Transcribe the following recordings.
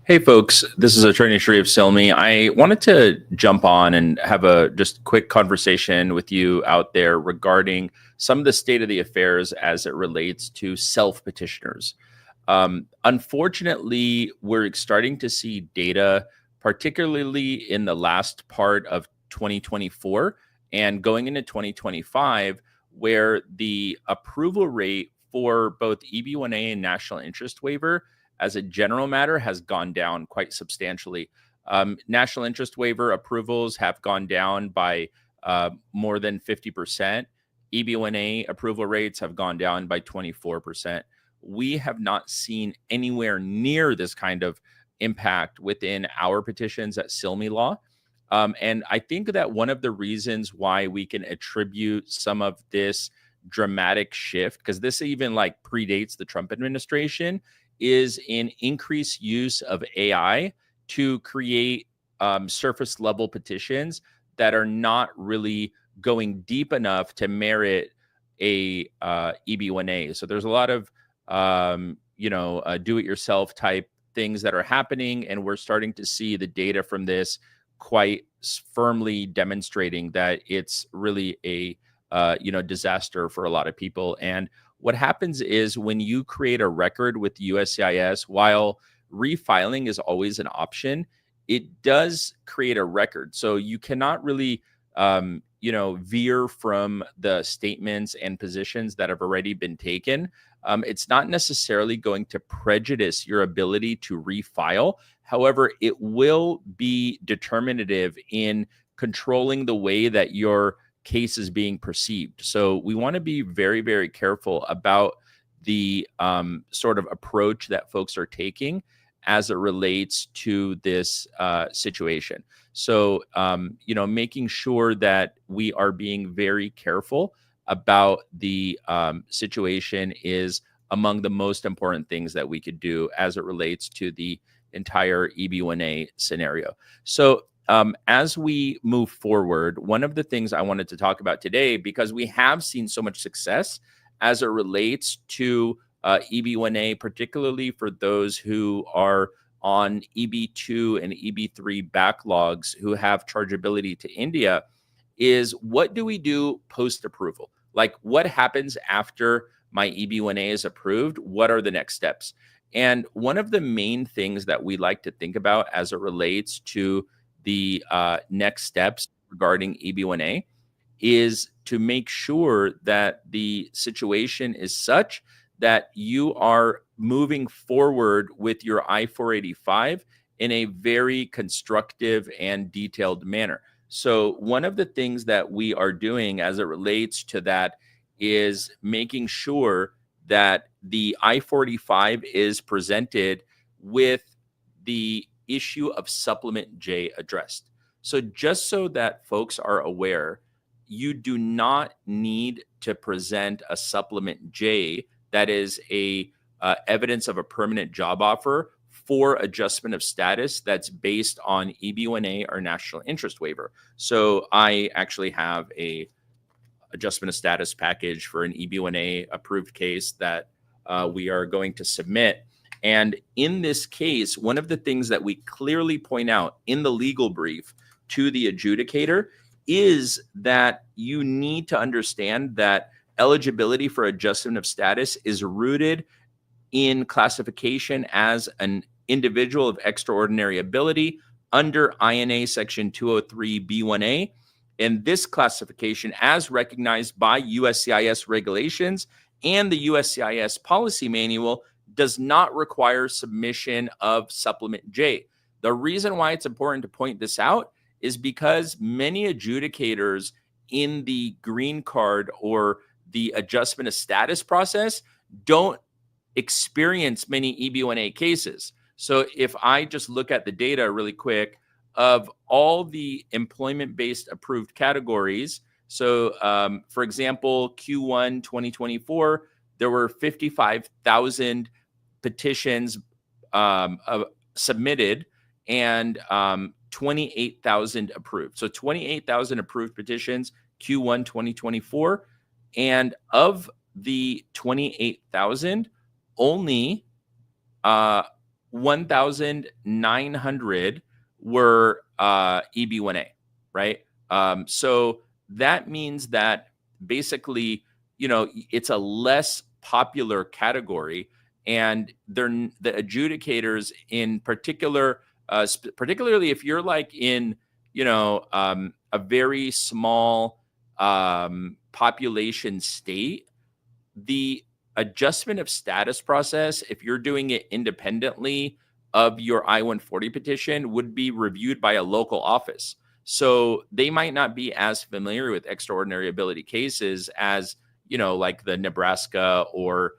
Hey folks, this is Attorney Sharif Silmi. I wanted to jump on and have a just quick conversation with you out there regarding some of the state of the affairs as it relates to self-petitioners. Unfortunately, we're starting to see data, particularly in the last part of 2024 and going into 2025, where the approval rate for both EB1A and national interest waiver as a general matter has gone down quite substantially. National interest waiver approvals have gone down by more than 50%. EB1A approval rates have gone down by 24%. We have not seen anywhere near this kind of impact within our petitions at Silmi Law. And I think that one of the reasons why we can attribute some of this dramatic shift, because this even like predates the Trump administration, is in increased use of AI to create surface level petitions that are not really going deep enough to merit a EB1A. So there's a lot of do-it-yourself type things that are happening, and we're starting to see the data from this quite firmly demonstrating that it's really a disaster for a lot of people. And what happens is when you create a record with USCIS, while refiling is always an option, it does create a record. So you cannot really, veer from the statements and positions that have already been taken. It's not necessarily going to prejudice your ability to refile. However, it will be determinative in controlling the way that your case is being perceived. So we want to be very, very careful about the sort of approach that folks are taking as it relates to this situation. So, making sure that we are being very careful about the situation is among the most important things that we could do as it relates to the entire EB1A scenario. So, as we move forward, one of the things I wanted to talk about today, because we have seen so much success as it relates to EB1A, particularly for those who are on EB2 and EB3 backlogs who have chargeability to India, is what do we do post-approval? Like what happens after my EB1A is approved? What are the next steps? And one of the main things that we like to think about as it relates to the next steps regarding EB1A is to make sure that the situation is such that you are moving forward with your I-485 in a very constructive and detailed manner. So one of the things that we are doing as it relates to that is making sure that the I-485 is presented with the issue of supplement J addressed. So just so that folks are aware, you do not need to present a supplement J that is a evidence of a permanent job offer for adjustment of status that's based on EB1A or national interest waiver. So I actually have a adjustment of status package for an EB1A approved case that we are going to submit. And in this case, one of the things that we clearly point out in the legal brief to the adjudicator is that you need to understand that eligibility for adjustment of status is rooted in classification as an individual of extraordinary ability under INA Section 203B1A. And this classification, as recognized by USCIS regulations and the USCIS policy manual, does not require submission of supplement J. The reason why it's important to point this out is because many adjudicators in the green card or the adjustment of status process don't experience many EB1A cases. So if I just look at the data really quick of all the employment-based approved categories, so for example, Q1 2024, there were 55,000 petitions submitted and 28,000 approved. So 28,000 approved petitions Q1 2024. And of the 28,000, only 1,900 were Eb1A, right? So that means that basically, it's a less popular category, and the adjudicators in particular, particularly if you're like in, a very small population state, the adjustment of status process, if you're doing it independently of your I-140 petition, would be reviewed by a local office. So they might not be as familiar with extraordinary ability cases as, like the Nebraska or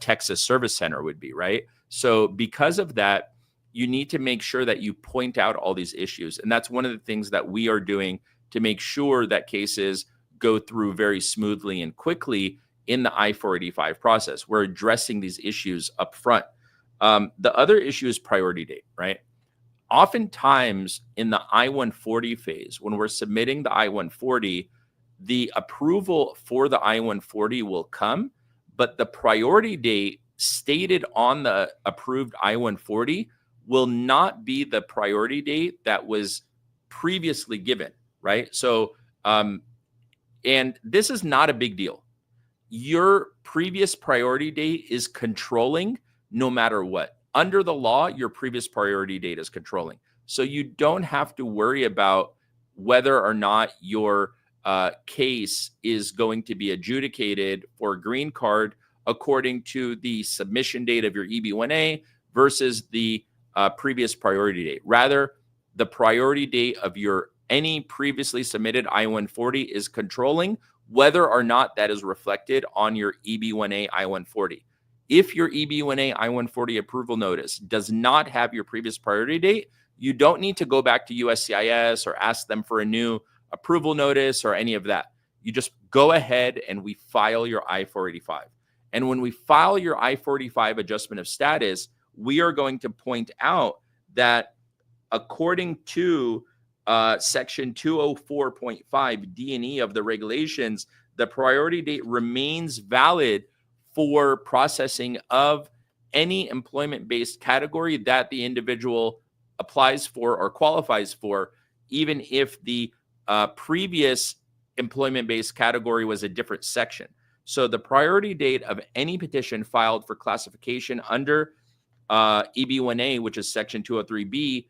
Texas Service Center would be, right? So because of that, you need to make sure that you point out all these issues. And that's one of the things that we are doing to make sure that cases go through very smoothly and quickly in the I-485 process. We're addressing these issues up front. The other issue is priority date, right? Oftentimes in the I-140 phase, when we're submitting the I-140, the approval for the I-140 will come, but the priority date stated on the approved I-140 will not be the priority date that was previously given, right? So, and this is not a big deal. Your previous priority date is controlling no matter what. Under the law, your previous priority date is controlling. So you don't have to worry about whether or not your case is going to be adjudicated for a green card according to the submission date of your Eb1A versus the previous priority date. Rather, the priority date of your any previously submitted I-140 is controlling whether or not that is reflected on your Eb1A I-140. If your Eb1A I-140 approval notice does not have your previous priority date, you don't need to go back to USCIS or ask them for a new approval notice or any of that. You just go ahead and we file your I-485. And when we file your I-485 adjustment of status, we are going to point out that according to section 204.5 D and E of the regulations, the priority date remains valid for processing of any employment-based category that the individual applies for or qualifies for, even if the previous employment-based category was a different section. So the priority date of any petition filed for classification under Eb1A, which is section 203B,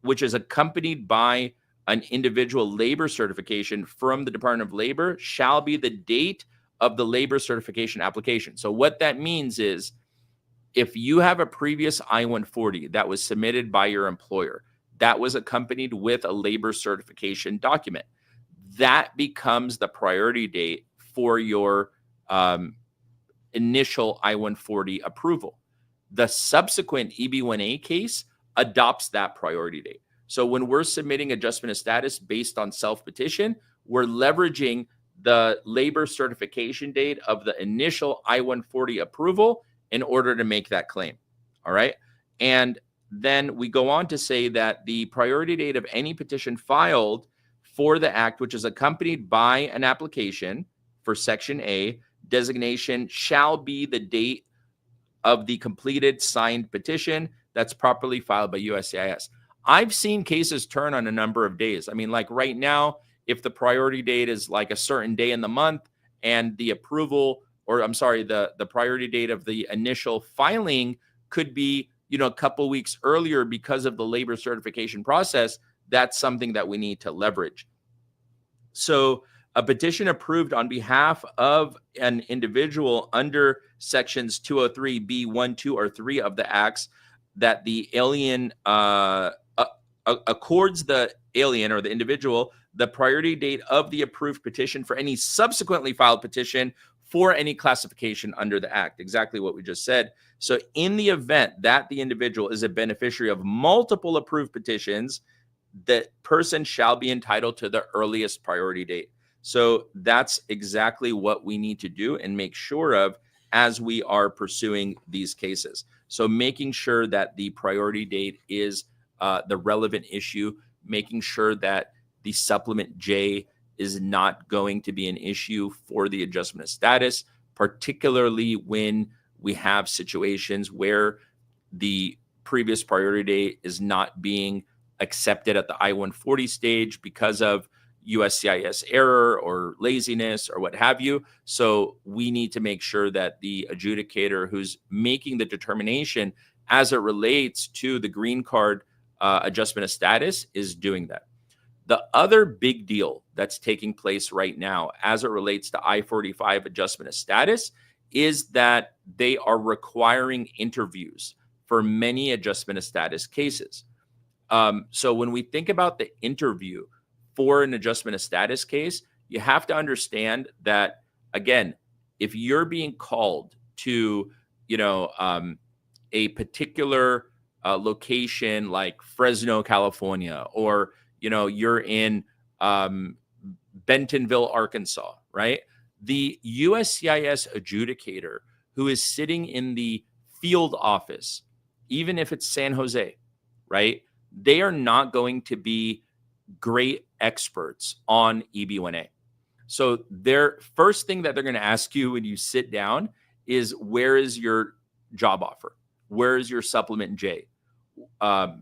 which is accompanied by an individual labor certification from the Department of Labor, shall be the date of the labor certification application. So what that means is if you have a previous I-140 that was submitted by your employer, that was accompanied with a labor certification document, that becomes the priority date for your initial I-140 approval. The subsequent Eb1A case adopts that priority date. So when we're submitting adjustment of status based on self-petition, we're leveraging the labor certification date of the initial I-140 approval in order to make that claim. All right. And then we go on to say that the priority date of any petition filed for the act, which is accompanied by an application for Section A, designation shall be the date of the completed signed petition that's properly filed by USCIS. I've seen cases turn on a number of days. I mean, like right now, if the priority date is like a certain day in the month and the approval, or I'm sorry, the priority date of the initial filing could be, a couple weeks earlier because of the labor certification process, that's something that we need to leverage. So a petition approved on behalf of an individual under sections 203B1, 2, or 3 of the acts that the alien accords the alien or the individual the priority date of the approved petition for any subsequently filed petition for any classification under the act. Exactly what we just said. So in the event that the individual is a beneficiary of multiple approved petitions, the person shall be entitled to the earliest priority date. So that's exactly what we need to do and make sure of as we are pursuing these cases. So making sure that the priority date is the relevant issue, making sure that the supplement J is not going to be an issue for the adjustment of status, particularly when we have situations where the previous priority date is not being accepted at the I-140 stage because of USCIS error or laziness or what have you. So we need to make sure that the adjudicator who's making the determination as it relates to the green card adjustment of status is doing that. The other big deal that's taking place right now as it relates to I-45 adjustment of status is that they are requiring interviews for many adjustment of status cases. So when we think about the interview for an adjustment of status case, you have to understand that, again, if you're being called to, a particular location like Fresno, California, or, you're in Bentonville, Arkansas, right? The USCIS adjudicator who is sitting in the field office, even if it's San Jose, right? They are not going to be great experts on Eb1A. So their first thing that they're going to ask you when you sit down is, where is your job offer? Where is your supplement J? How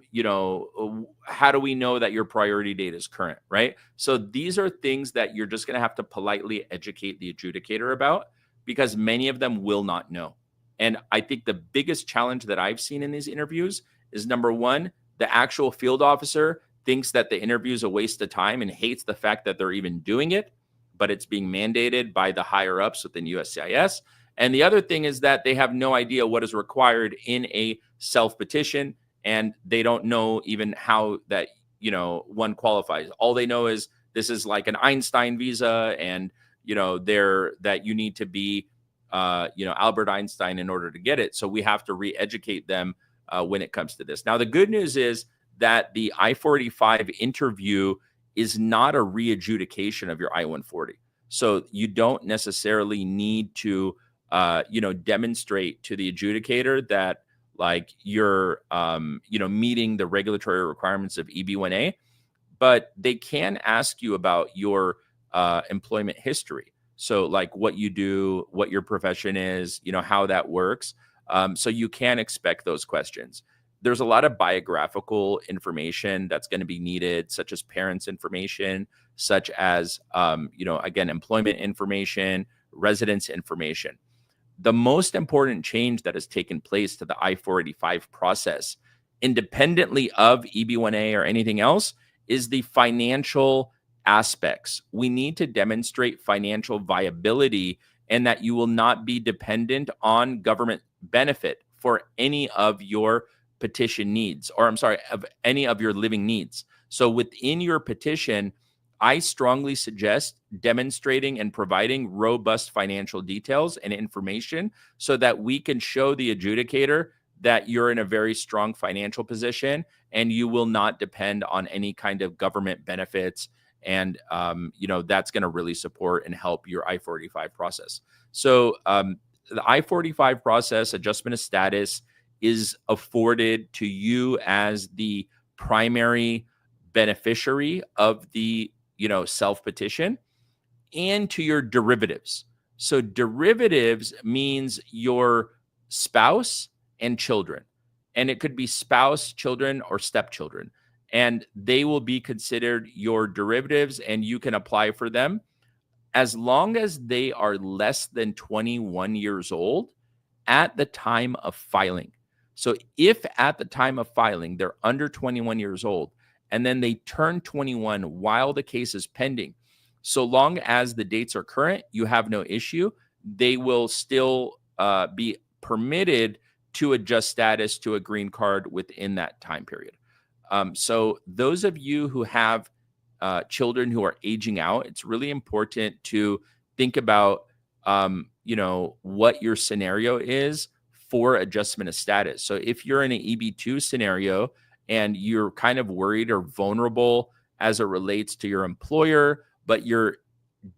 do we know that your priority date is current, right? So these are things that you're just going to have to politely educate the adjudicator about, because many of them will not know. And I think the biggest challenge that I've seen in these interviews is, number one, the actual field officer thinks that the interview is a waste of time and hates the fact that they're even doing it, but it's being mandated by the higher ups within USCIS. And the other thing is that they have no idea what is required in a self-petition, and they don't know even how that, one qualifies. All they know is this is like an Einstein visa, and, that you need to be, Albert Einstein in order to get it. So we have to re-educate them when it comes to this. Now, the good news is that the I-45 interview is not a re-adjudication of your I-140. So you don't necessarily need to, demonstrate to the adjudicator that, like, you're, meeting the regulatory requirements of Eb1A, but they can ask you about your employment history. So, like, what you do, what your profession is, how that works. So you can expect those questions. There's a lot of biographical information that's going to be needed, such as parents' information, such as, again, employment information, residence information. The most important change that has taken place to the I-485 process, independently of Eb1A or anything else, is the financial aspects. We need to demonstrate financial viability, and that you will not be dependent on government benefit for any of your petition needs, or of any of your living needs. So within your petition, I strongly suggest demonstrating and providing robust financial details and information so that we can show the adjudicator that you're in a very strong financial position and you will not depend on any kind of government benefits. And, that's going to really support and help your I-485 process. So the I-485 process, adjustment of status, is afforded to you as the primary beneficiary of the, self-petition, and to your derivatives. So derivatives means your spouse and children, and it could be spouse, children, or stepchildren, and they will be considered your derivatives, and you can apply for them as long as they are less than 21 years old at the time of filing. So if at the time of filing they're under 21 years old, and then they turn 21 while the case is pending, so long as the dates are current, you have no issue. They will still be permitted to adjust status to a green card within that time period. So those of you who have children who are aging out, it's really important to think about, what your scenario is for adjustment of status. So if you're in an EB2 scenario and you're kind of worried or vulnerable as it relates to your employer, but your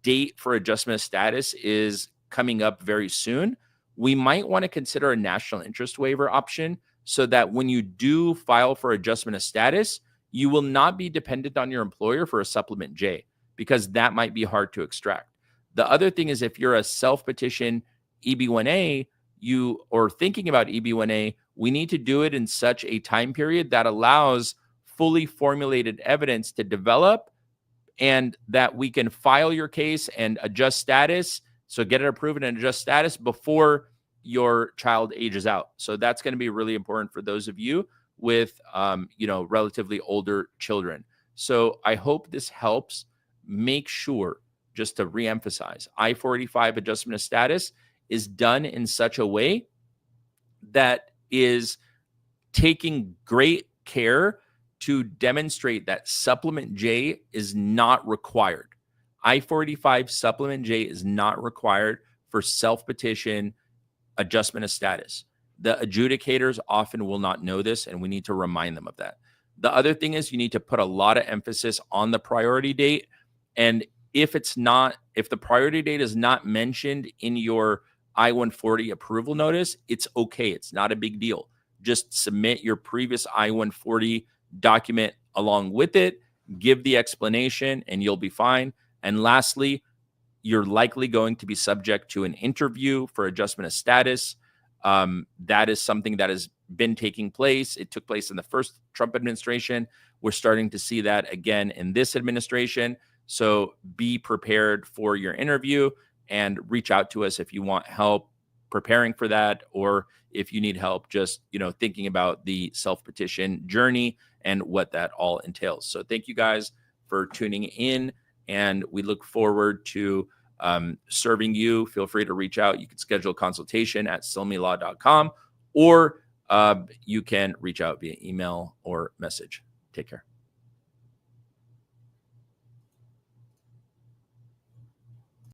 date for adjustment of status is coming up very soon, we might want to consider a national interest waiver option so that when you do file for adjustment of status, you will not be dependent on your employer for a supplement J, because that might be hard to extract. The other thing is, if you're a self-petition Eb1A, or thinking about Eb1A, we need to do it in such a time period that allows fully formulated evidence to develop, and that we can file your case and adjust status. So get it approved and adjust status before your child ages out. So that's going to be really important for those of you with, relatively older children. So I hope this helps. Make sure, just to reemphasize, I-485 adjustment of status is done in such a way that is taking great care to demonstrate that supplement J is not required. I-485 supplement J is not required for self-petition adjustment of status. The adjudicators often will not know this, and we need to remind them of that. The other thing is you need to put a lot of emphasis on the priority date. And if the priority date is not mentioned in your I-140 approval notice, it's okay. It's not a big deal. Just submit your previous I-140 document along with it, give the explanation, and you'll be fine. And lastly, you're likely going to be subject to an interview for adjustment of status. That is something that has been taking place. It took place in the first Trump administration. We're starting to see that again in this administration. So be prepared for your interview and reach out to us if you want help preparing for that, or if you need help just, thinking about the self-petition journey and what that all entails. So thank you guys for tuning in, and we look forward to serving you. Feel free to reach out. You can schedule a consultation at silmilaw.com, or you can reach out via email or message. Take care.